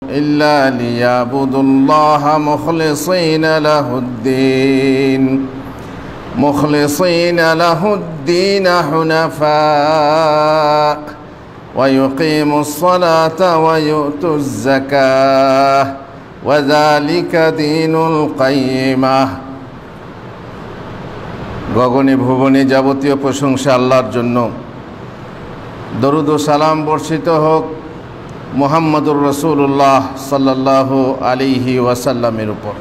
إلا ليعبدوا الله مخلصين له الدين حنفاء ويقيموا الصلاة ويؤتوا الزكاة وذلك دين القيمة। গগনে ভুবনে যাবতীয় প্রশংসা আল্লাহর জন্য। দরুদ ও সালাম বর্ষিত হোক মুহাম্মদুর রাসূলুল্লাহ সাল্লাল্লাহু আলাইহি ওয়াসাল্লামের উপর।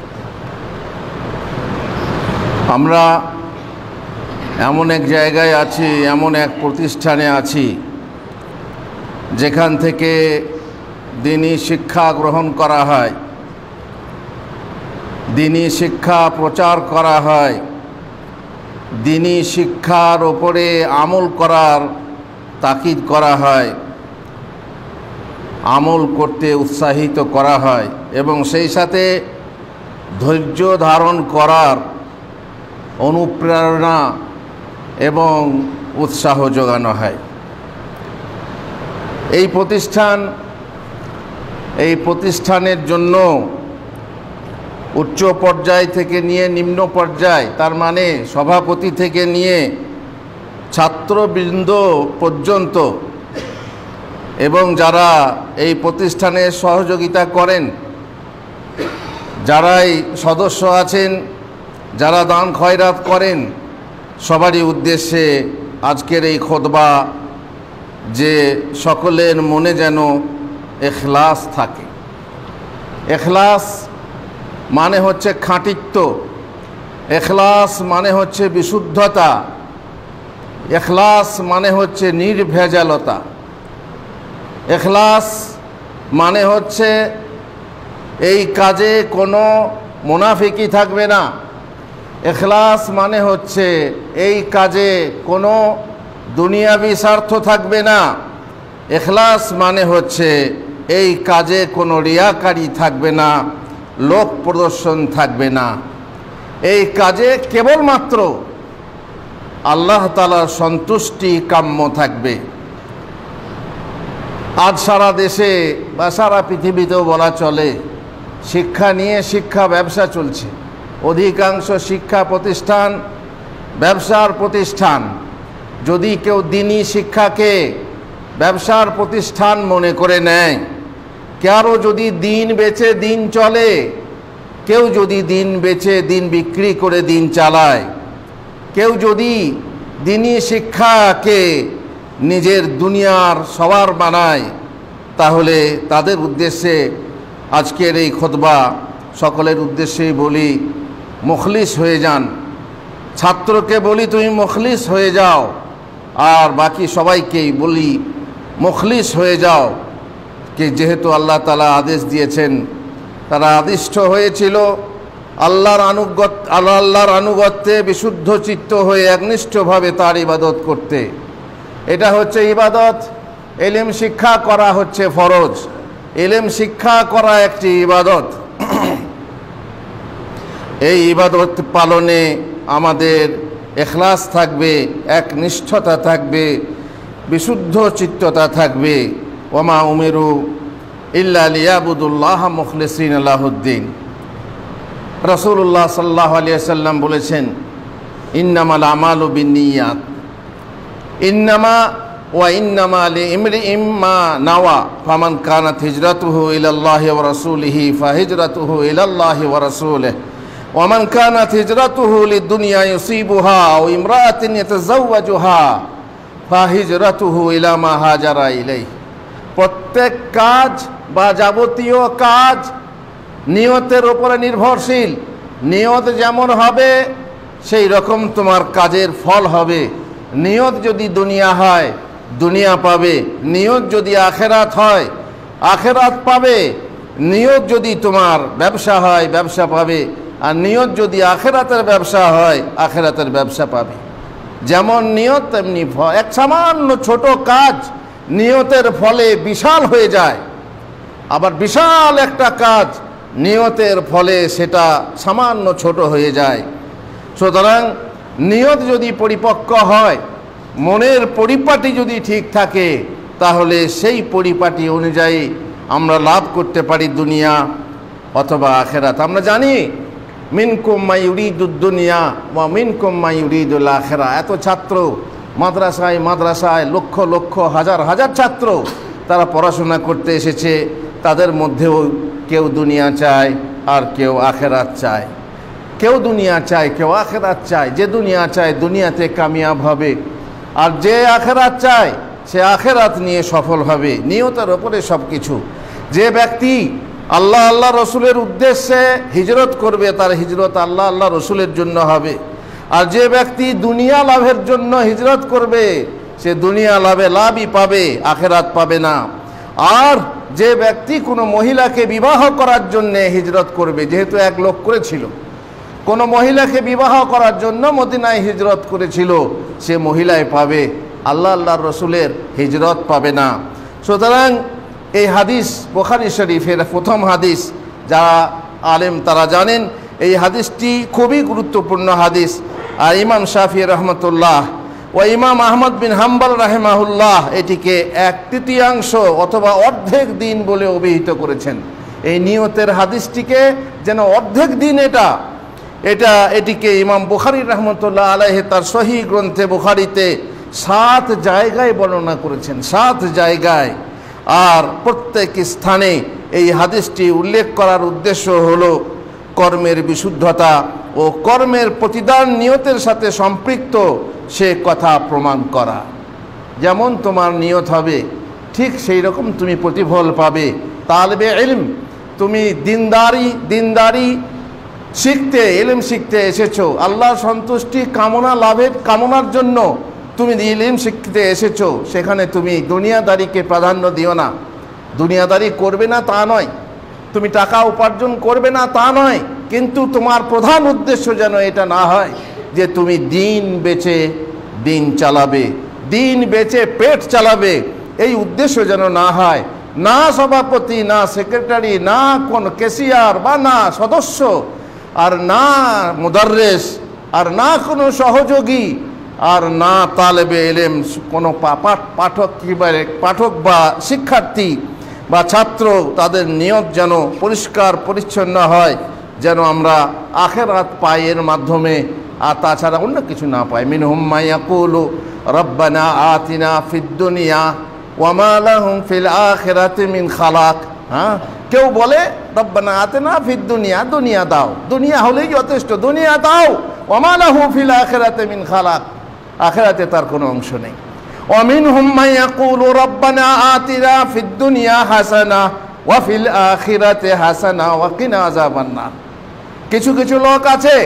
আমরা এমন এক জায়গায় আছি, এমন এক প্রতিষ্ঠানে আছি যেখান থেকে দ্বীনি শিক্ষা গ্রহণ করা হয়, দ্বীনি শিক্ষা প্রচার করা হয়, দ্বীনি শিক্ষার ওপরে আমল করার তাকিদ করা হয়, আমল করতে উৎসাহিত করা হয় এবং সেই সাথে ধৈর্য ধারণ করার অনুপ্রেরণা এবং উৎসাহ যোগানো হয়। এই প্রতিষ্ঠানের জন্য উচ্চ পর্যায় থেকে নিয়ে নিম্ন পর্যায়, তার মানে সভাপতি থেকে নিয়ে ছাত্রবৃন্দ পর্যন্ত এবং যারা এই প্রতিষ্ঠানে সহযোগিতা করেন, যারাই সদস্য আছেন, যারা দান খয়রাত করেন, সবারই উদ্দেশ্যে আজকের এই খুতবা যে সকলের মনে যেন ইখলাস থাকে। ইখলাস মানে হচ্ছে খাঁটিত্ব, ইখলাস মানে হচ্ছে বিশুদ্ধতা, ইখলাস মানে হচ্ছে নির্ভেজালতা, ইখলাস মানে হচ্ছে এই কাজে কোনো মুনাফিকি থাকবে না, ইখলাস মানে হচ্ছে এই কাজে কোনো দুনিয়াবি স্বার্থ থাকবে না, ইখলাস মানে হচ্ছে এই কাজে কোনো রিয়াকারি থাকবে না, লোক প্রদর্শন থাকবে না। এই কাজে কেবলমাত্র আল্লাহ তাআলার সন্তুষ্টি কাম্য থাকবে। আজ সারা দেশে বা সারা পৃথিবীতেও বলা চলে শিক্ষা নিয়ে শিক্ষা ব্যবসা চলছে। অধিকাংশ শিক্ষা প্রতিষ্ঠান ব্যবসার প্রতিষ্ঠান। যদি কেউ দ্বীনি শিক্ষাকে ব্যবসার প্রতিষ্ঠান মনে করে নেয়, কারো যদি দিন বেচে দিন চলে, কেউ যদি দিন বেচে দিন বিক্রি করে দিন চালায়, কেউ যদি দ্বীনি শিক্ষাকে নিজের দুনিয়ার সবার বানায়, তাহলে তাদের উদ্দেশ্যে আজকের এই খুতবা সকলের উদ্দেশ্যেই বলি, মুখলিস হয়ে যান। ছাত্রকে বলি তুমি মুখলিস হয়ে যাও, আর বাকি সবাইকেই বলি মুখলিস হয়ে যাও। কি যেহেতু আল্লাহ তাআলা আদেশ দিয়েছেন, তারা আদিষ্ট হয়েছিল আল্লাহর আনুগত্যে বিশুদ্ধ চিত্ত হয়ে একনিষ্ঠভাবে তার ইবাদত করতে। এটা হচ্ছে ইবাদত। ইলম শিক্ষা করা হচ্ছে ফরজ, ইলম শিক্ষা করা একটি ইবাদত। এই ইবাদত পালনে আমাদের ইখলাস থাকবে, একনিষ্ঠতা থাকবে, বিশুদ্ধ চিত্ততা থাকবে। ওমা উমিরু ইল্লা লিয়াবুদুল্লাহ মুখলিসিনা লাহুদ্দিন। রাসূলুল্লাহ সাল্লাল্লাহু আলাইহি ওয়াসাল্লাম বলেছেন, ইন্নামাল আমালু বিন্নিয়াত, ইন্নামা ওয়া ইন্নামা লিইমরিইম মা নাওয়া, ফামান কানাত হিজরাতুহু ইলাল্লাহি ওয়া রাসূলিহি ফাহিজরাতুহু ইলাল্লাহি ওয়া রাসূলিহি ওয়া মান কানাত হিজরাতুহু লিদুনিয়া ইউসিবুহা আও ইমরাআতিন ইয়াতাযাওয়াজুহা ফাহিজরাতুহু ইলা মা হাজারা ইলাইহি। প্রত্যেক কাজ বা যাবতীয় কাজ নিয়তের উপরে নির্ভরশীল। নিয়ত যেমন হবে সেই রকম তোমার কাজের ফল হবে। নিয়ত যদি দুনিয়া হয় দুনিয়া পাবে, নিয়ত যদি আখেরাত হয় আখেরাত পাবে, নিয়ত যদি তোমার ব্যবসা হয় ব্যবসা পাবে, আর নিয়ত যদি আখেরাতের ব্যবসা হয় আখেরাতের ব্যবসা পাবে। যেমন নিয়ত তেমনি ফল। এক সামান্য ছোট কাজ নিয়তের ফলে বিশাল হয়ে যায়, আবার বিশাল একটা কাজ নিয়তের ফলে সেটা সামান্য ছোট হয়ে যায়। সুতরাং নিয়ত যদি পরিপক্ক হয়, মনের পরিপাটি যদি ঠিক থাকে, তাহলে সেই পরিপাটি অনুযায়ী আমরা লাভ করতে পারি দুনিয়া অথবা আখেরাত। আমরা জানি মিনকুম মা ইউরিদুদ দুনিয়া ওয়া মিনকুম মা ইউরিদুল আখিরা। এত ছাত্র মাদ্রাসায় মাদ্রাসায় লক্ষ লক্ষ হাজার হাজার ছাত্র তারা পড়াশোনা করতে এসেছে, তাদের মধ্যেও কেউ দুনিয়া চায় আর কেউ আখেরাত চায়। কেউ দুনিয়া চায়, কেউ আখেরাত চায়। যে দুনিয়া চায় দুনিয়াতে কামিয়াব হবে, আর যে আখেরাত চায় সে আখেরাত নিয়ে সফল হবে। নিয়তের ওপরে সব কিছু। যে ব্যক্তি আল্লাহ আল্লাহ রসুলের উদ্দেশ্যে হিজরত করবে তার হিজরত আল্লাহ আল্লাহ রসুলের জন্য হবে। আর যে ব্যক্তি দুনিয়া লাভের জন্য হিজরত করবে সে দুনিয়া লাভই পাবে, আখেরাত পাবে না। আর যে ব্যক্তি কোনো মহিলাকে বিবাহ করার জন্য হিজরত করবে, যেহেতু এক লোক করেছিল, কোনো মহিলাকে বিবাহ করার জন্য মদিনায় হিজরত করেছিল, সে মহিলাই পাবে, আল্লাহ আল্লাহর রসুলের হিজরত পাবে না। সুতরাং এই হাদিস বুখারী শরীফের প্রথম হাদিস। যারা আলেম তারা জানেন এই হাদিসটি খুবই গুরুত্বপূর্ণ হাদিস। আর ইমাম শাফি রহমতুল্লাহ ও ইমাম আহমদ বিন হাম্বল রাহেমাহুল্লাহ এটিকে 1/3 অথবা অর্ধেক দিন বলে অভিহিত করেছেন। এই নিয়তের হাদিসটিকে যেন অর্ধেক দিন এটিকে ইমাম বুখারী রহমতুল্লাহ আলাইহি তার সহিহ গ্রন্থে বুখারীতে 7 জায়গায় বর্ণনা করেছেন, 7 জায়গায়। আর প্রত্যেক স্থানে এই হাদিসটি উল্লেখ করার উদ্দেশ্য হলো কর্মের বিশুদ্ধতা ও কর্মের প্রতিদান নিয়তের সাথে সম্পৃক্ত সে কথা প্রমাণ করা। যেমন তোমার নিয়ত হবে ঠিক সেই রকম তুমি প্রতিফল পাবে। তালবে ইলম, তুমি দিনদারি শিখতে, ইলম শিখতে এসেছো, আল্লাহর সন্তুষ্টি কামনার জন্য তুমি ইলম শিখতে এসেছো, সেখানে তুমি দুনিয়াদারিকে প্রাধান্য দিও না। দুনিয়াদারি করবে না তা নয়, তুমি টাকা উপার্জন করবে না তা নয়, কিন্তু তোমার প্রধান উদ্দেশ্য যেন এটা না হয় যে তুমি দিন বেচে দিন চালাবে, দিন বেচে পেট চালাবে। এই উদ্দেশ্য যেন না হয়। না সভাপতি, না সেক্রেটারি, না কোন ক্যাশিয়ার বা না সদস্য, আর না মুদাররিস, আর না কোনো সহযোগী, আর না তালেবে ইলম, কোনো পাঠক বা শিক্ষার্থী বা ছাত্র, তাদের নিয়ত যেন পরিষ্কার পরিচ্ছন্ন হয়, যেন আমরা আখিরাত পাই এর মাধ্যমে, আর তাছাড়া অন্য কিছু না পাই। মিনহুম মান ইয়াকুলু রব্বানা আতিনা ফিদ দুনিয়া ওয়া মা লাহুম ফিল আখিরাতি মিন খালাক। কেউ বলে রব্বানা আতিনা ফিদ দুনিয়া, দুনিয়া দাও, দুনিয়া হলেই যথেষ্ট, দুনিয়া দাও। ওয়া মা লাহু ফিল আখিরাতি মিন খালাক, আখিরাতে তার কোনো অংশ নেই। ওয়া মিনহুম মান ইয়াকুলু রব্বানা আতিনা ফিদ দুনিয়া হাসানা ওয়া ফিল আখিরাতি হাসানা ওয়া কিনা আযাবান নার। কিছু কিছু লোক আছে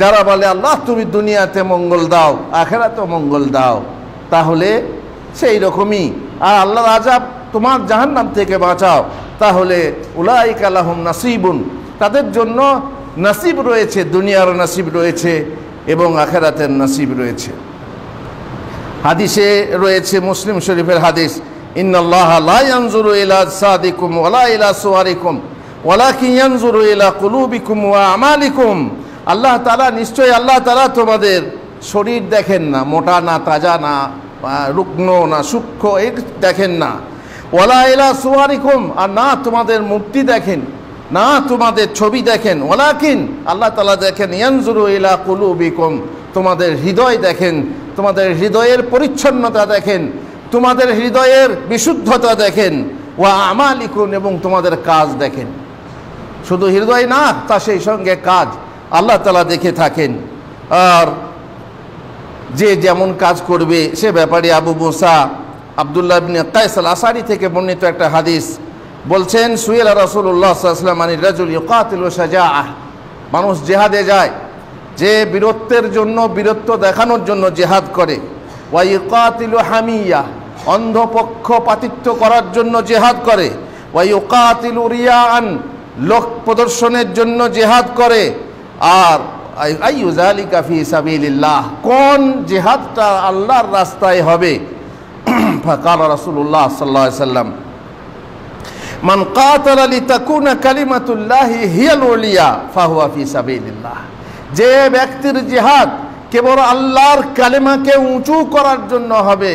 যারা বলে আল্লাহ তুমি দুনিয়াতে মঙ্গল দাও, আখিরাতেও মঙ্গল দাও, তাহলে সেই রকমই, আর আল্লাহর আযাব তোমার জাহান্নাম থেকে বাঁচাও, তাহলে উলাইকা লাহুম নাসিবুন, তাদের জন্য নসিব রয়েছে, দুনিয়ার নসিব রয়েছে এবং আখিরাতের নসিব রয়েছে। হাদিসে রয়েছে, মুসলিম শরীফের হাদিস, ইন্নাল্লাহা লা ইয়ানজুরু ইলা আজসাদিকুম ওয়ালা ইলা সুওয়ারিকুম ওয়ালাকিন ইয়ানজুরু ইলা কুলুবিকুম ওয়া আমালিকুম। আল্লাহ তাআলা, নিশ্চয়ই আল্লাহ তাআলা তোমাদের শরীর দেখেন না, মোটা না তাজা না রুগ্ন না সূক্ষ্ম, এই দেখেন না। ওয়ালা ইলা সুওয়ারিকুম, আর না তোমাদের মূর্তি দেখেন, না তোমাদের ছবি দেখেন। ওয়ালাকিন, আল্লাহ তাআলা দেখেন, ইয়ানজুরু ইলা কুলুবিকুম, তোমাদের হৃদয় দেখেন, তোমাদের হৃদয়ের পরিচ্ছন্নতা দেখেন, তোমাদের হৃদয়ের বিশুদ্ধতা দেখেন। ওয়া আমালিকুম, এবং তোমাদের কাজ দেখেন। শুধু হৃদয় না, তা সেই সঙ্গে কাজ আল্লাহ তাআলা দেখে থাকেন। আর যে যেমন কাজ করবে সে ব্যাপারে আবু মুসা আব্দুল্লাহ ইবনে কায়স আল আশআরী থেকে বর্ণিত একটা হাদিস বলছেন, সুয়েলা রাসূলুল্লাহ সাল্লাল্লাহু আলাইহি ওয়াসাল্লাম আনির রাজুল ইউকাতিলু শাজাআহ, মানুষ জিহাদে যায়, যে বীরত্বের জন্য, বীরত্ব দেখানোর জন্য জিহাদ করে। ওয়া ইউকাতিলু হামিয়া, অন্ধপক্ষপাতিত্ব করার জন্য জিহাদ করে। ওয়া ইউকাতিলু রিয়াআন, লোক প্রদর্শনের জন্য জিহাদ করে। আর আইয়ু যালিকা ফি সাবিলিল্লাহ, কোন জিহাদটা আল্লাহর রাস্তায় হবে? ফাকালা রাসূলুল্লাহ সাল্লাল্লাহু আলাইহি ওয়াসাল্লাম, মান কাতালা লিতাকুনা কালিমাতুল্লাহি হিয়াল উলিয়া ফাহুয়া ফি সাবিলিল্লাহ। যে ব্যক্তির জিহাদ কেবল আল্লাহর কালেমাকে উঁচু করার জন্য হবে,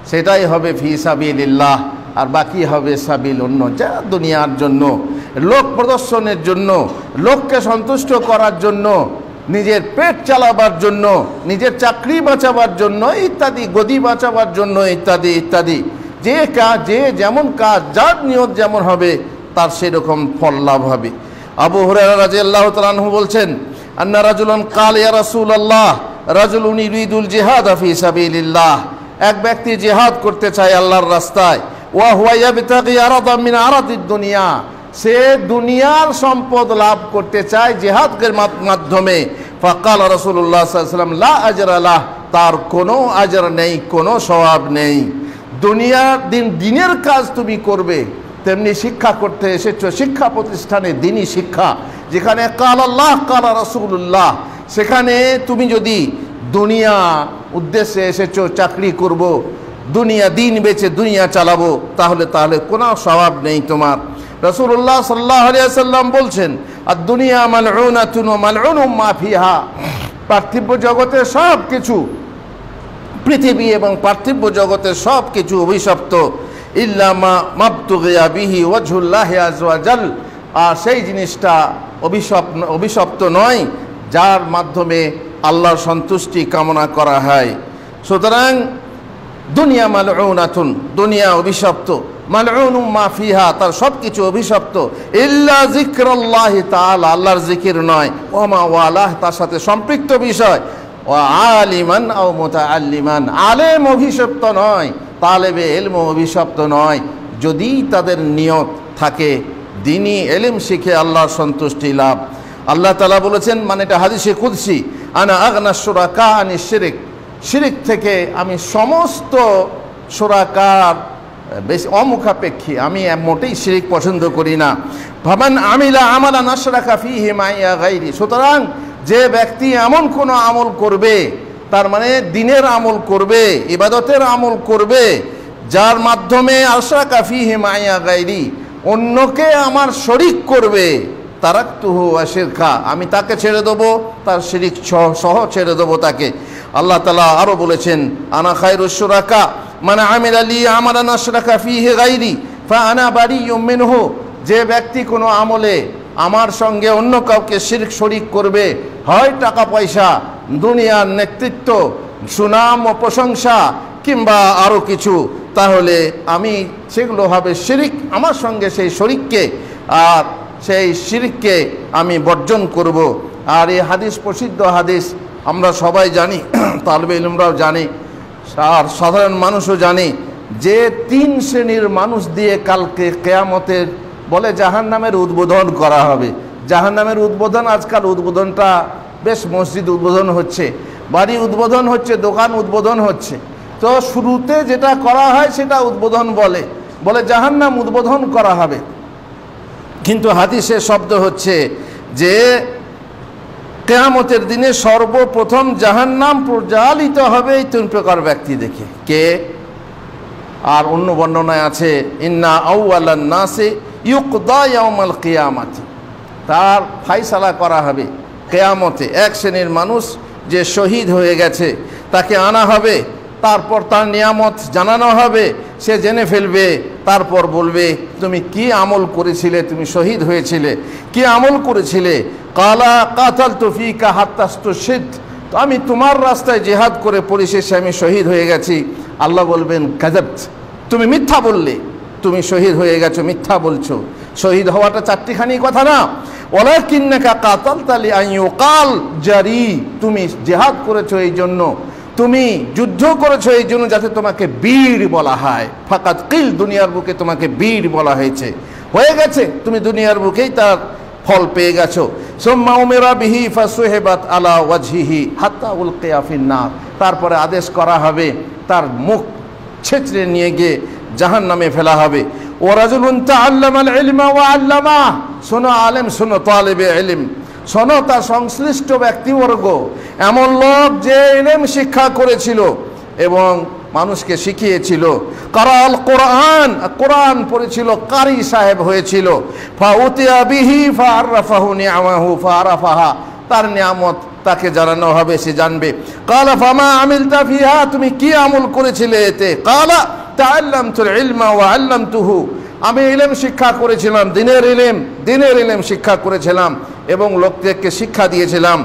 সেটাই হবে ফি সাবিলিল্লাহ, আর বাকি হবে সাবিল অন্য, যা দুনিয়ার জন্য, লোক প্রদর্শনের জন্য, লোককে সন্তুষ্ট করার জন্য, নিজের পেট চালাবার জন্য, নিজের চাকরি বাঁচাবার জন্য ইত্যাদি, গদি বাঁচাবার জন্য ইত্যাদি ইত্যাদি। যে কাজ, যে যেমন কাজ, যার নিয়ত যেমন হবে তার সেরকম ফল লাভ হবে। আবু হুরায়রা রাদিয়াল্লাহু তাআলা আনহু বলছেন, আন্না রাজুলান ক্বালা ইয়া রাসূলুল্লাহ রাজুলুন ইরিদুল জিহাদ ফি সাবিলিল্লাহ, এক ব্যক্তি জিহাদ করতে চায় আল্লাহর রাস্তায়, ওয়া হুয়া ইয়াবতাগি আরাদাম মিন আরাদিদ দুনিয়া, সে দুনিয়ার সম্পদ লাভ করতে চায় জিহাদের মাধ্যমে। ফাকালা রাসূলুল্লাহ সাল্লাল্লাহু আলাইহি ওয়াসাল্লাম লা আজরা লাহ, তার কোনো আজর নেই, কোনো সওয়াব নেই। দুনিয়ার দিনের কাজ তুমি করবে, তেমনি শিক্ষা করতে এসেছো শিক্ষা প্রতিষ্ঠানে দিনই শিক্ষা, যেখানে কাল আল্লাহ কাল রাসূলুল্লাহ, সেখানে তুমি যদি দুনিয়া উদ্দেশ্যে এসেছো চাকরি করব, দুনিয়া দিন বেচে দুনিয়া চালাবো, তাহলে কোনো সওয়াব নেই তোমার। রাসূলুল্লাহ সাল্লাল্লাহু আলাইহি ওয়াসাল্লাম বলছেন, আর দুনিয়া মালউনাতুন ওয়া মালউনুম মা ফিহা, পার্থিব জগতের সব কিছু, পৃথিবী এবং পার্থিব জগতের সব কিছু অভিশপ্ত, ইল্লা মা মাবতুগিয়া বিহি ওয়াজহুল্লাহি আযজা ওয়া জাল, আর সেই জিনিসটা অভিশপ্ত নয় যার মাধ্যমে আল্লাহর সন্তুষ্টি কামনা করা হয়। সুতরাং দুনিয়া মালউনাতুন, দুনিয়া অভিশপ্ত, মালউনুম মা ফিহা, তার সব কিছু অভিশপ্ত, ইল্লা যিকরুল্লাহি তাআলা, আল্লাহর জিকির নয়, ওয়া মা ওয়ালাহ, তার সাথে সম্পৃক্ত বিষয়, ওয়া আলিমান আও মুতাআল্লিমান, আলেম অভিশপ্ত নয়, তালেবে ইলম অভিশপ্ত নয়, যদি তাদের নিয়ত থাকে দ্বীনি ইলম শিখে আল্লাহর সন্তুষ্টি লাভ। আল্লাহ তাআলা বলেছেন, মানে এটা হাদিসে কুদসি, আনা আগনা শুরাকা আনি শিরক, শিরক থেকে আমি সমস্ত শুরাকার বেশি অমুখাপেক্ষী, আমি মোটেই শিরক পছন্দ করি না। ফামান আমিলা আমালান আশরাকা ফীহি মাইয়া গায়রি, সুতরাং যে ব্যক্তি এমন কোনো আমল করবে, তার মানে দিনের আমল করবে, ইবাদতের আমল করবে, যার মাধ্যমে আশরাকা ফীহি মাইয়া গায়রি, অন্যকে আমার শরীক করবে, তারাকতুহু ওয়া শিরকা, আমি তাকে ছেড়ে দেবো, তার শিরিক সহ ছেড়ে দেবো তাকে। আল্লাহ তাআলা আরও বলেছেন, আনা খায়রুশ শুরাকা মান আমিলা লি আমালান আশরাকা ফীহি গায়রি ফাআনা বারিয়্যুম মিনহু, যে ব্যক্তি কোনো আমলে আমার সঙ্গে অন্য কাউকে শিরক শরীক করবে, হয় টাকা পয়সা, দুনিয়ার নেতৃত্ব, সুনাম ও প্রশংসা, কিংবা আরও কিছু, তাহলে আমি সেগুলো হবে শিরিক, আমার সঙ্গে সেই শরীককে, আর সেই শিরককে আমি বর্জন করব। আর এই হাদিস প্রসিদ্ধ হাদিস, আমরা সবাই জানি, তালেবে ইলমরাও জানি, আর সাধারণ মানুষও জানে, যে 3 শ্রেণীর মানুষ দিয়ে কালকে কিয়ামতের বলে জাহান্নামের উদ্বোধন করা হবে। জাহান্নামের উদ্বোধন, আজকাল উদ্বোধনটা বেশ, মসজিদ উদ্বোধন হচ্ছে, বাড়ি উদ্বোধন হচ্ছে, দোকান উদ্বোধন হচ্ছে, তো শুরুতে যেটা করা হয় সেটা উদ্বোধন বলে জাহান্নাম উদ্বোধন করা হবে। কিন্তু হাদিসের শব্দ হচ্ছে যে কিয়ামতের দিনে সর্বপ্রথম জাহান্নাম প্রজ্বালিত হবে এই 3 প্রকার ব্যক্তি দেখে। কে? আর অন্য বর্ণনায় আছে, ইন্না আউয়ালান নাসি ইউকদা ইয়াউমাল কিয়ামাতি, তার ফায়সালা করা হবে কিয়ামতে। এক শ্রেণীর মানুষ যে শহীদ হয়ে গেছে তাকে আনা হবে, তারপর তার নিয়ামত জানানো হবে, সে জেনে ফেলবে, তারপর বলবে, তুমি কি আমল করেছিলে, তুমি শহীদ হয়েছিলে, কি আমল করেছিলে? কালা কাতালতু ফীকা হাত্তা ইসতুশহিদ, তো আমি তোমার রাস্তায় জিহাদ করে পরিশেষে আমি শহীদ হয়ে গেছি। আল্লাহ বলবেন, কাযাবত, তুমি মিথ্যা বললে, তুমি শহীদ হয়ে গেছো, মিথ্যা বলছো। শহীদ হওয়াটা 4টিখানি কথা না, ওয়ালাকিন্নাকা কাতালতা লিআন ইউকাল জারি, তুমি জিহাদ করেছো এই জন্য, তুমি যুদ্ধ করেছো এই জন্য যাতে তোমাকে বীর বলা হয়। ফাকাত কিল, দুনিয়ার বুকে তোমাকে বীর বলা হয়েছে, হয়ে গেছে, তুমি দুনিয়ার বুকেই তার ফল পেয়ে গেছো। সুম্মা উমিরা বিহি ফাসুহিবাত আলা ওয়াজহিহি হাত্তা উলকিয়া ফিন্নার, তারপরে আদেশ করা হবে তার মুখ ছেঁচড়ে নিয়ে গিয়ে জাহান্নামে ফেলা হবে। ওয়ারাজুলুন তাআল্লামাল ইলমা ওয়া আল্লামা, শোনো আলেম, শোনো তালেবে ইলম, শোনো তার সংশ্লিষ্ট ব্যক্তিবর্গ, এমন লোক যে ইলম শিক্ষা করেছিল এবং মানুষকে শিখিয়েছিল। কারাল কোরআন, কোরআন পড়েছিল, কারি সাহেব হয়েছিল। ফাউতিয়া বিহি ফাআরাফাহু নিআমাহু ফাআরাফাহা, তার নিয়ামত তাকে জানানো হবে, সে জানবে। কালা ফামা আমিলতা ফিহা, তুমি কি আমল করেছিলে এতে? কালা তাআল্লামতুল ইলমা ওয়া আল্লামতুহু, আমি ইলম শিক্ষা করেছিলাম, দিনের ইলম শিক্ষা করেছিলাম এবং লোকদেরকে শিক্ষা দিয়েছিলাম।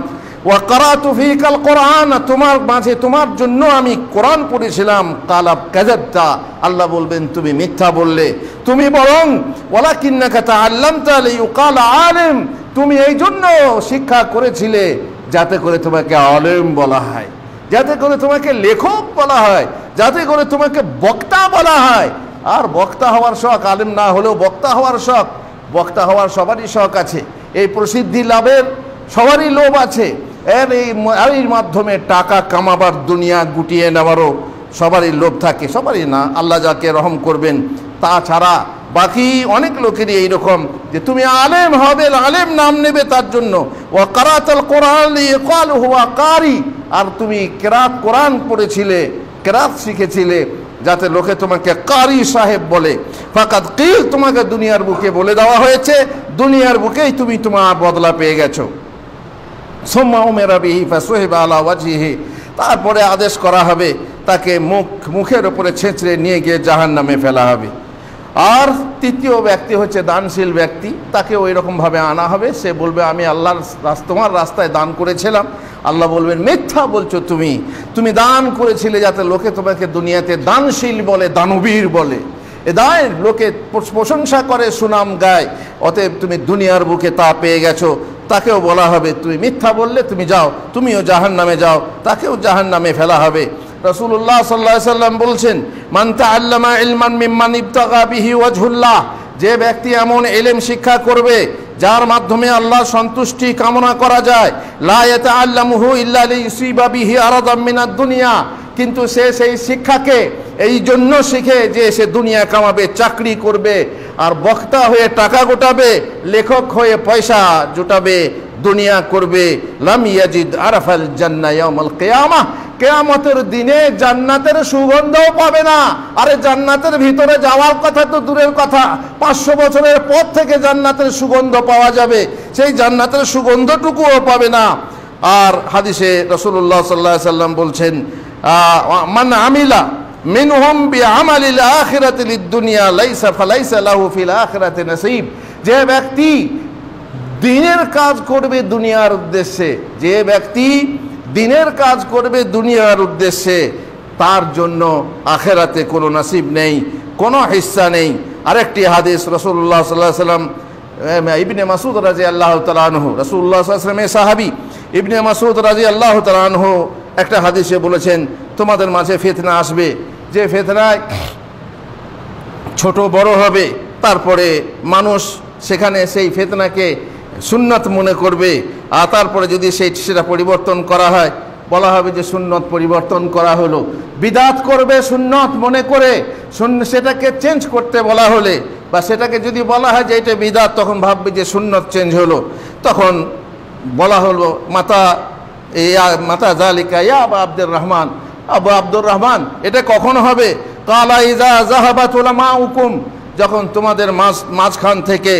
ওয়া কারাতু ফীকাল কোরআন, তোমার মাঝে তোমার জন্য আমি কোরআন পড়েছিলাম। কালা কাযাবতা, আল্লাহ বলবেন তুমি মিথ্যা বললে, তুমি বরং ওয়ালাকিন্নাকা তাআল্লামতা লিইউকালা আলিম, তুমি এই জন্য শিক্ষা করেছিলে যাতে করে তোমাকে আলেম বলা হয়, যাতে করে তোমাকে লেখক বলা হয়, যাতে করে তোমাকে বক্তা বলা হয়। আর বক্তা হওয়ার শখ, আলেম না হলেও বক্তা হওয়ার শখ, বক্তা হওয়ার সবারই শখ আছে, এই প্রসিদ্ধি লাভের সবারই লোভ আছে, এর মাধ্যমে টাকা কামাবার, দুনিয়া গুটিয়ে নেওয়ারও সবারই লোভ থাকে, সবারই না, আল্লাহ যাকে রহম করবেন। তাছাড়া বাকি অনেক লোকেরই এইরকম যে তুমি আলেম হবে, আলেম নাম নেবে তার জন্য। ওয়া কারাতাল কোরআন লিয়াকালু হুয়া কারি, আর তুমি কেরাত কোরআন পড়েছিলে, কেরাত শিখেছিলে যাতে লোকে তোমাকে কারি সাহেব বলে। ফাকাদ কিল, তোমাকে দুনিয়ার বুকে বলে দেওয়া হয়েছে, দুনিয়ার বুকেই তুমি তোমার বদলা পেয়ে গেছো। সুম্মা উমিরা বিহি ফাসুহিবা আলা ওয়াজহিহি, তারপরে আদেশ করা হবে তাকে মুখের উপরে ছেঁচড়ে নিয়ে গিয়ে জাহান্নামে ফেলা হবে। আর তৃতীয় ব্যক্তি হচ্ছে দানশীল ব্যক্তি, তাকে ওই রকমভাবে আনা হবে। সে বলবে আমি আল্লাহর তোমার রাস্তায় দান করেছিলাম। আল্লাহ বলবেন মিথ্যা বলছো, তুমি দান করেছিলে যাতে লোকে তোমাকে দুনিয়াতে দানশীল বলে, দানবীর বলে, এদায় লোকে প্রশংসা করে, সুনাম গায়, অতএব তুমি দুনিয়ার বুকে তা পেয়ে গেছো। তাকেও বলা হবে তুমি মিথ্যা বললে, তুমি যাও, তুমিও জাহান্নামে যাও, তাকেও জাহান্নামে ফেলা হবে। রাসূলুল্লাহ সাল্লাল্লাহু আলাইহি ওয়াসাল্লাম বলছেন মান তাআল্লামা ইলমান মিম্মান ইবতাগা বিহি ওয়াজহুল্লাহ, যে ব্যক্তি এমন ইলম শিক্ষা করবে যার মাধ্যমে আল্লাহর সন্তুষ্টি কামনা করা যায়, লা ইয়াতাআল্লামুহু ইল্লা লিইউসিবা বিহি আরাদাম মিনাদ দুনিয়া, কিন্তু সে সেই শিক্ষাকে এই জন্য শিখে যে সে দুনিয়া কামাবে, চাকরি করবে, আর বক্তা হয়ে টাকা গোটাবে, লেখক হয়ে পয়সা জোটাবে, দুনিয়া করবে। লাম ইয়াজিদ আরাফাল জান্নাহ ইয়াউমাল কিয়ামাহ, কিয়ামতের দিনে জান্নাতের সুগন্ধও পাবে না। আরে জান্নাতের ভিতরে যাওয়ার কথা তো দূরের কথা, 500 বছরের পর থেকে জান্নাতের সুগন্ধ পাওয়া যাবে, সেই জান্নাতের সুগন্ধটুকুও পাবে না। আর হাদিসে রাসূলুল্লাহ সাল্লাল্লাহু আলাইহি ওয়াসাল্লাম বলছেন মান আমিলা মিনহুম বিআমালিল আখিরাতি লিদ-দুনিয়া ফালাইসা লাহু ফিল আখিরাতি নসিব, যে ব্যক্তি দিনের কাজ করবে দুনিয়ার উদ্দেশ্যে, যে ব্যক্তি দিনের কাজ করবে দুনিয়ার উদ্দেশ্যে, তার জন্য আখিরাতে কোনো নসিব নেই, কোনো হিস্সা নেই। আরেকটি হাদিস রাসূলুল্লাহ সাল্লাল্লাহু আলাইহি ওয়াসাল্লাম ইবনে মাসউদ রাদিয়াল্লাহু তাআলা আনহু, রাসূলুল্লাহ সাল্লাল্লাহু আলাইহি ওয়াসাল্লামের সাহাবী ইবনে মাসউদ রাদিয়াল্লাহু তাআলা আনহু একটা হাদিসে বলেছেন তোমাদের মাঝে ফিতনা আসবে, যে ফিতনায় ছোট বড় হবে, তারপরে মানুষ সেখানে সেই ফিতনাকে সুন্নাত মনে করবে, আর তারপরে যদি সেটা পরিবর্তন করা হয় বলা হবে যে সুন্নত পরিবর্তন করা হলো, বিদাত করবে সুন্নত মনে করে, সেটাকে চেঞ্জ করতে বলা হলে বা সেটাকে যদি বলা হয় যে এটা বিদাত, তখন ভাববে যে সুন্নত চেঞ্জ হলো, তখন বলা হলো মাতা জালিকা ইয়া আবু আব্দুর রহমান, আবু আব্দুর রহমান এটা কখন হবে? কালা ইযা যাহাবাত উলামাউকুম, যখন তোমাদের মাঝখান থেকে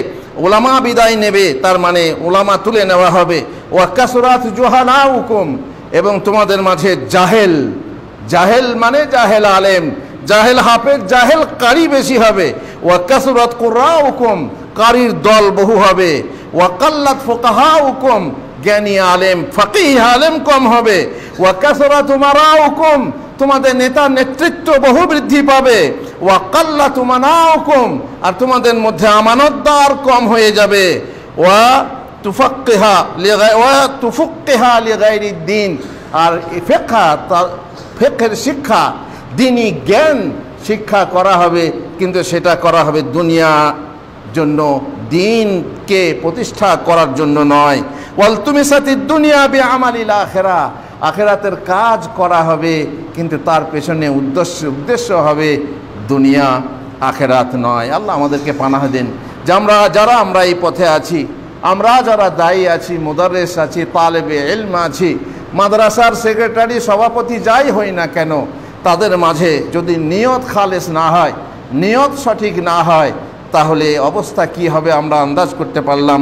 উলামা বিদায় নেবে, তার মানে উলামা তুলে নেওয়া হবে। ওয়া কাসরাত জুহালাউকুম, এবং তোমাদের মাঝে জাহেল মানে জাহেল আলেম, জাহেল হাফেজ, জাহেল কারি বেশি হবে। ওয়া কাসরাত কুরাউকুম, কারির দল বহু হবে। ওয়া কাল্লাত ফুকাহাউকুম, জ্ঞানী আলেম ফকিহ আলেম কম হবে। ওয়া কাসরাত উমারাউকুম, তোমাদের নেতা নেতৃত্ব বহু বৃদ্ধি পাবে। ওয়া কাল্লাতু মানাউকুম, আর তোমাদের মধ্যে আমানতদার কম হয়ে যাবে। ওয়া তুফাক্কিহা লিগাইরিদ্দিন, আর ফিকহের শিক্ষা, দ্বীনি জ্ঞান শিক্ষা করা হবে, কিন্তু সেটা করা হবে দুনিয়ার জন্য, দ্বীনকে প্রতিষ্ঠা করার জন্য নয়। ওয়াল তুমিসাতিদ দুনিয়া বিআমালিল আখিরাহ, আখিরাতের কাজ করা হবে, কিন্তু তার পেছনে উদ্দেশ্য হবে দুনিয়া, আখিরাত নয়। আল্লাহ আমাদেরকে পানাহ দেন যে আমরা এই পথে আছি, আমরা যারা দায়ী আছি, মুদাররিস আছি, তালেবে ইলম আছি, মাদ্রাসার সেক্রেটারি, সভাপতি যাই হই না কেন, তাদের মাঝে যদি নিয়ত খালেস না হয়, নিয়ত সঠিক না হয়, তাহলে অবস্থা কি হবে আমরা আন্দাজ করতে পারলাম।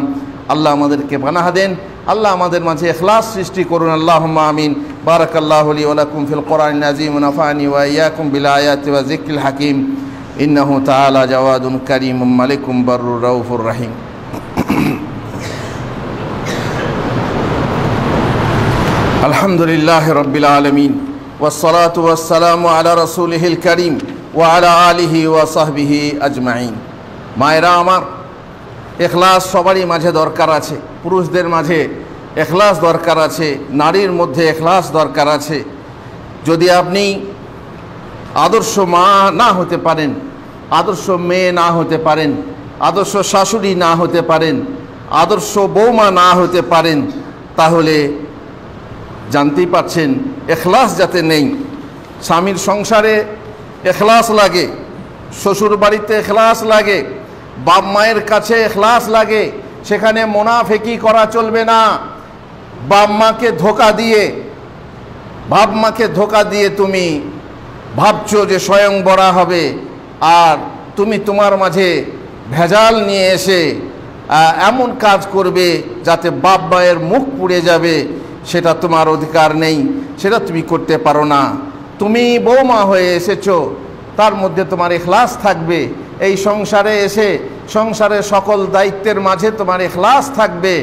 আল্লাহ আমাদেরকে পানাহ দেন, আল্লাহ আমাদের মাঝে ইখলাস সৃষ্টি করুন, আল্লাহুম্মা আমিন। বারাকাল্লাহু লি ওয়া লাকুম ফিল কোরআনিল আযীম ওয়া নাফা'নি ওয়া ইয়্যাকুম বিল আয়াতি ওয়া যিকরিল হাকীম ইন্নাহু তাআলা জাওয়াদুন কারীমুম মালিকুম বাররুর রাউফুর রহিম। আলহামদুলিল্লাহি রাব্বিল আলামিন ওয়াসসালাতু ওয়াসসালামু আলা রাসূলিহিল কারীম ওয়া আলা আলিহি ওয়া সাহবিহি আজমাইন। মায়েরা আমার, ইখলাস সবারই মাঝে দরকার আছে। পুরুষদের মাঝে ইখলাস দরকার আছে, নারীর মধ্যে ইখলাস দরকার আছে। যদি আপনি আদর্শ মা না হতে পারেন, আদর্শ মেয়ে না হতে পারেন, আদর্শ শাশুড়ি না হতে পারেন, আদর্শ বৌমা না হতে পারেন, তাহলে জানতেই পারছেন ইখলাস যাতে নেই। স্বামীর সংসারে ইখলাস লাগে, শ্বশুর বাড়িতে ইখলাস লাগে, বাপ মায়ের কাছে ইখলাস লাগে। সেখানে মুনাফিকি করা চলবে না। বাপ মাকে ধোকা দিয়ে তুমি ভাবছো যে স্বয়ং বড়া হবে, আর তুমি তোমার মাঝে ভেজাল নিয়ে এসে এমন কাজ করবে যাতে বাপ মায়ের মুখ পুড়ে যাবে। সেটা তোমার অধিকার নেই, সেটা তুমি করতে পারো না। তুমি বৌমা হয়ে এসেছো, তার মধ্যে তোমার ইখলাস থাকবে। এই সংসারে এসে সংসারের সকল দায়িত্বের মাঝে তোমার ইখলাস থাকবে।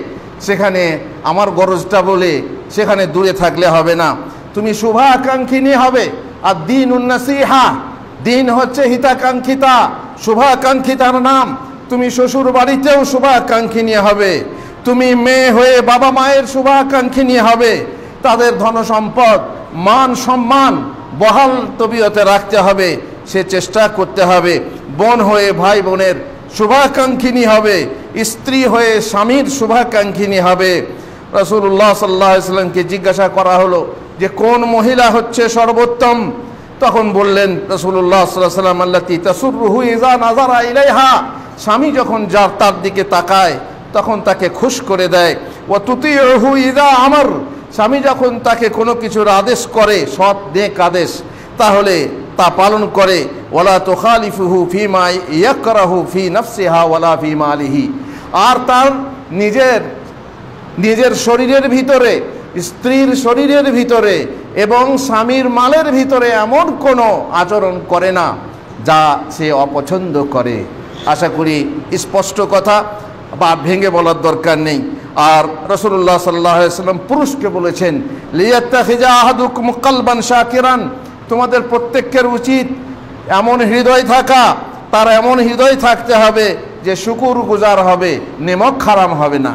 সেখানে আমার গরজটা বলে সেখানে দূরে থাকলে হবে না। তুমি শুভাকাঙ্ক্ষিনী হবে। আর দীনুন নাসিহা, দিন হচ্ছে হিতাকাঙ্ক্ষিতা, শুভাকাঙ্ক্ষিতার নাম। তুমি শ্বশুর বাড়িতেও শুভাকাঙ্ক্ষিনী হবে। তুমি মেয়ে হয়ে বাবা মায়ের শুভাকাঙ্ক্ষিনী হবে। তাদের ধন সম্পদ, মান সম্মান বহাল তবিয়তে রাখতে হবে, সে চেষ্টা করতে হবে। বোন হয়ে ভাই বোনের শুভাকাঙ্ক্ষিনী হবে, স্ত্রী হয়ে স্বামীর শুভাকাঙ্ক্ষিনী হবে। রাসূলুল্লাহ সাল্লাল্লাহু আলাইহি ওয়াসাল্লামকে জিজ্ঞাসা করা হলো যে কোন মহিলা হচ্ছে সর্বোত্তম? তখন বললেন রাসূলুল্লাহ সাল্লাল্লাহু আলাইহি ওয়াসাল্লাম, আল্লাতী তাসুররুহু ইযা নাযারা ইলাইহা, স্বামী যখন তার দিকে তাকায় তখন তাকে খুশ করে দেয়। ওয়া তুতিউহু ইযা আমর, স্বামী যখন তাকে কোনো কিছুর আদেশ করে, সৎ নেক আদেশ, তাহলে তা পালন করে। ওয়ালা তুখালিফুহু ফিমা ইয়াকরাহু ফি নাফসিহা ওয়ালা ফি মালিহি, আর তার নিজের শরীরের ভিতরে, স্ত্রীর শরীরের ভিতরে এবং স্বামীর মালের ভিতরে এমন কোনো আচরণ করে না যা সে অপছন্দ করে। আশা করি স্পষ্ট কথা, বা ভেঙে বলার দরকার নেই। আর রাসূলুল্লাহ সাল্লাল্লাহু আলাইহি ওয়াসাল্লাম পুরুষকে বলেছেন, লিয়াত্তাখিযা আহাদুকুম কলবান শাকিরান, তোমাদের প্রত্যেকের উচিত এমন হৃদয় থাকা, তার এমন হৃদয় থাকতে হবে যে শুকরগুজার হবে, নিমক হারাম হবে না।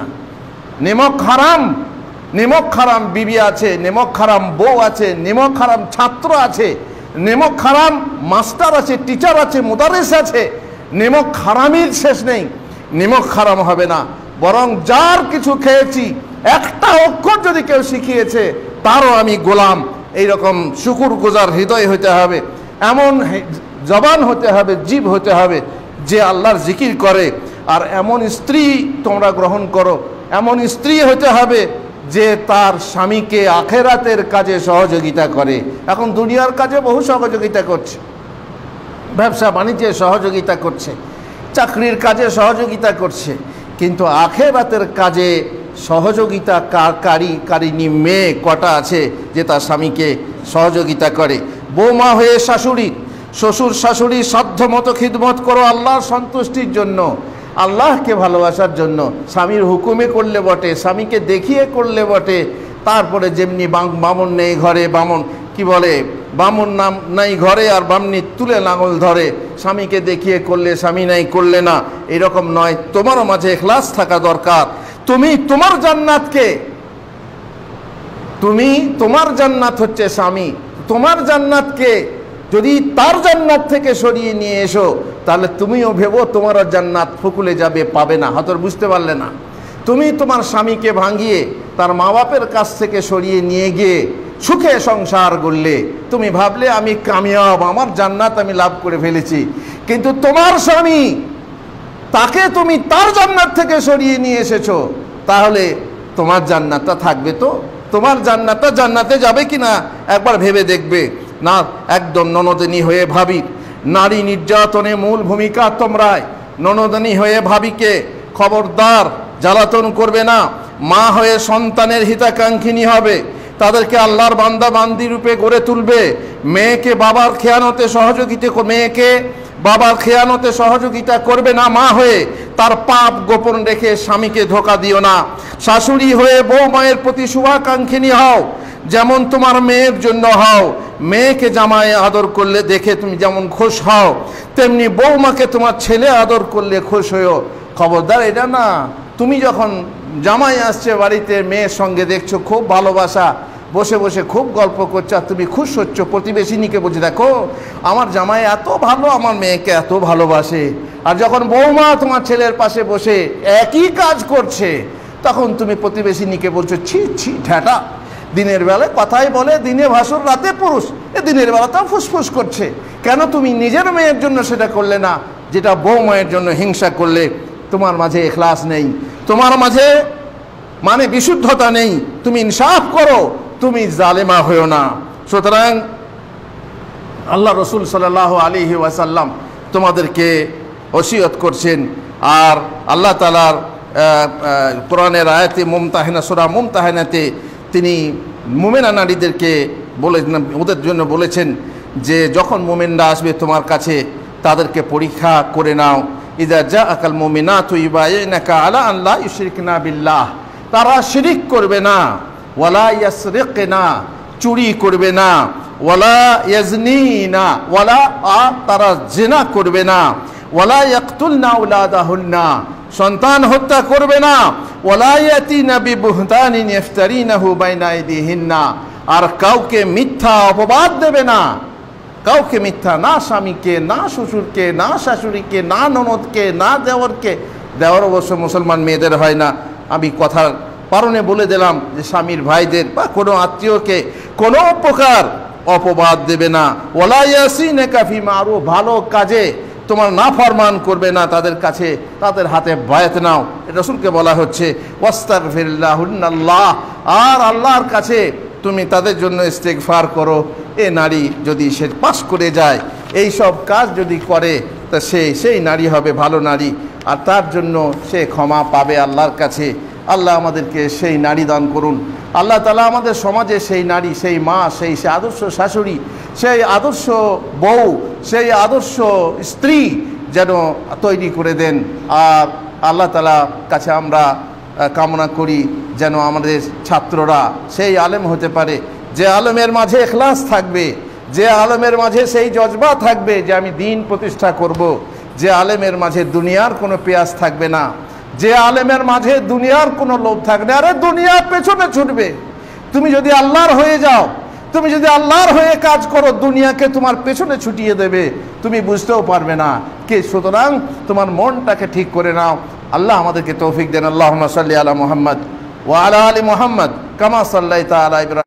নিমক হারাম বিবি আছে, নিমক হারাম বউ আছে, নিমক হারাম ছাত্র আছে, নিমক হারাম মাস্টার আছে, টিচার আছে, মুদারিস আছে। নিমক হারামির শেষ নেই। নিমক হারাম হবে না, বরং যার কিছু খেয়েছি একটা অক্ষর যদি কেউ শিখিয়েছে তারও আমি গোলাম, এইরকম শুকরগুজার হৃদয় হতে হবে। এমন জবান হতে হবে, জীব হতে হবে যে আল্লাহর জিকির করে। আর এমন স্ত্রী তোমরা গ্রহণ করো, এমন স্ত্রী হতে হবে যে তার স্বামীকে আখেরাতের কাজে সহযোগিতা করে। এখন দুনিয়ার কাজে বহু সহযোগিতা করছে, ব্যবসা বাণিজ্যে সহযোগিতা করছে, চাকরির কাজে সহযোগিতা করছে, কিন্তু আখেরাতের কাজে সহযোগিতাকারী মেয়ে কটা আছে যে তার স্বামীকে সহযোগিতা করে? বৌমা হয়ে শ্বশুর শাশুড়ি সাধ্য মতো খিদমত করো আল্লাহর সন্তুষ্টির জন্য, আল্লাহকে ভালোবাসার জন্য। স্বামীর হুকুমে করলে বটে, স্বামীকে দেখিয়ে করলে বটে। তারপরে যেমনি বামন নেই ঘরে, বামন নাম নাই ঘরে আর বামনি তুলে লাঙল ধরে, স্বামীকে দেখিয়ে করলে স্বামী নাই করলে না, এরকম নয়। তোমারও মাঝে ইখলাস থাকা দরকার। তোমার জান্নাত হচ্ছে স্বামী। তোমার জান্নাতকে যদি তার জান্নাত থেকে সরিয়ে নিয়ে এসো, তাহলে তুমিও ভেবো তোমারও জান্নাত ফুকুলে যাবে, পাবে না। হয়তো বুঝতে পারলে না। তুমি তোমার স্বামীকে ভাঙিয়ে তার মা বাপের কাছ থেকে সরিয়ে নিয়ে গিয়ে সুখে সংসার করলে, তুমি ভাবলে আমি কামিয়াব, আমার জান্নাত আমি লাভ করে ফেলেছি। কিন্তু তোমার স্বামী, তাকে তুমি তার জান্নাত থেকে সরিয়ে নিয়ে এসেছো, তাহলে তোমার জান্নাতটা থাকবে তো? তোমার জান্নাতটা জান্নাতে যাবে কি না একবার ভেবে দেখবে। না, একদম ননদিনী হয়ে ভাবি, নারী নির্যাতনে মূল ভূমিকা তোমরাই। ননদিনী হয়ে ভাবিকে খবরদার জ্বালাতন করবে না। মা হয়ে সন্তানের হিতাকাঙ্ক্ষিনী হবে, তাদেরকে আল্লাহর বান্দা বান্দি রূপে গড়ে তুলবে। মেয়েকে বাবার সহযোগিতা করবে না মা হয়ে, তার পাপ গোপন রেখে স্বামীকে ধোঁকা দিও না। শাশুড়ি হয়ে বউ মায়ের প্রতি শুভাকাঙ্ক্ষিনী হও, যেমন তোমার মেয়ের জন্য হও। মেয়েকে জামাই আদর করলে দেখে তুমি যেমন খুশ হও, তেমনি বৌমাকে তোমার ছেলে আদর করলে খুশ হও। খবরদার এটা না, তুমি যখন জামাই আসছে বাড়িতে, মেয়ের সঙ্গে দেখছো খুব ভালোবাসা, বসে বসে খুব গল্প করছো আর তুমি খুশ হচ্ছ, প্রতিবেশিনীকে বলছে দেখো আমার জামাই এত ভালো, আমার মেয়েকে এত ভালোবাসে। আর যখন বৌমা তোমার ছেলের পাশে বসে একই কাজ করছে, তখন তুমি প্রতিবেশিনীকে বলছো ছি ছি ঠ্যাটা, দিনের বেলায় কথাই বলে, দিনে ভাসুর রাতে পুরুষ, দিনের বেলাতেও ফুসফুস করছে। কেন তুমি নিজের মেয়ের জন্য সেটা করলে না, যেটা বউ মায়ের জন্য হিংসা করলে? তোমার মাঝে ইখলাস নেই, তোমার মাঝে মানে বিশুদ্ধতা নেই। তুমি ইনসাফ করো, তুমি জালেমা হয়েও না। সুতরাং আল্লাহ রসুল সাল্লাল্লাহু আলাইহি ওয়াসাল্লাম তোমাদেরকে ওসিয়ত করছেন। আর আল্লাহ তাআলার কোরআনের আয়াতে মুমতাহিনা, সূরা মুমতাহিনাতে তিনি মুমিনা নারীদেরকে ওদের জন্য বলেছেন যে যখন মুমিনরা আসবে তোমার কাছে, তাদেরকে পরীক্ষা করে নাও। ইযা জাআকাল মুমিনাতু ইউবাইনাকা আলা আন লা ইউশরিকনা বিল্লাহ, তারা শিরিক করবে না, ওয়ালা ইয়াসরিকনা, চুরি করবে না, ওয়ালা ইয়াজনিনা, তারা জিনা করবে না, ওয়ালা ইয়াকতুলনা আওলাদাহুন্না, সন্তান হত্যা করবে না, ওয়ালা ইয়াতিনা বিবুহতানিন ইফতারিনাহু বাইনা আইদিহিন্না, আর কাউকে মিথ্যা অপবাদ দেবে না। কাউকে মিথ্যা, না স্বামীকে, না শ্বশুরকে, না শাশুড়িকে, না ননদকে, না দেওরকে। দেওর অবশ্য মুসলমান মেয়েদের হয় না, আমি কথার কারণে বলে দিলাম যে স্বামীর ভাইদের বা কোনো আত্মীয়কে কোনো প্রকার অপবাদ দেবে না। ওয়ালা ইয়াসিনাকা ফি মারুফ, ভালো কাজে তোমার নাফরমান করবে না, তাদের কাছে তাদের হাতে বায়াত নাও। রাসূলকে বলা হচ্ছে ওয়াস্তাগফিরুল্লাহুন্নাল্লাহ, আর আল্লাহর কাছে তুমি তাদের জন্য ইস্তেগফার করো। এ নারী যদি সে পাশ করে যায়, এই সব কাজ যদি করে, তা সেই নারী হবে ভালো নারী, আর তার জন্য সে ক্ষমা পাবে আল্লাহর কাছে। আল্লাহ আমাদেরকে সেই নারী দান করুন। আল্লাহ তাআলা আমাদের সমাজে সেই নারী, সেই মা, সেই আদর্শ শাশুড়ি, সেই আদর্শ বউ, সেই আদর্শ স্ত্রী যেন তৈরি করে দেন। আর আল্লাহ তাআলার কাছে আমরা কামনা করি যেন আমাদের ছাত্ররা সেই আলেম হতে পারে, যে আলেমের মাঝে ইখলাস থাকবে, যে আলেমের মাঝে সেই জজবা থাকবে যে আমি দ্বীন প্রতিষ্ঠা করব, যে আলেমের মাঝে দুনিয়ার কোনো পেয়াস থাকবে না, যে আলেমের মাঝে দুনিয়ার কোনো লোভ থাকবে না। আরে দুনিয়ার পেছনে ছুটবে। তুমি যদি আল্লাহর হয়ে যাও, তুমি যদি আল্লাহর হয়ে কাজ করো, দুনিয়াকে তোমার পেছনে ছুটিয়ে দেবে, তুমি বুঝতেও পারবে না কে। সুতরাং তোমার মনটাকে ঠিক করে নাও। আল্লাহ আমাদেরকে তৌফিক দেন। আল্লাহুম্মা সাল্লি আলা মুহাম্মদ ওয়া আলা আলি মুহাম্মদ কামা সাল্লাইতা আলা ইব্রাহিম।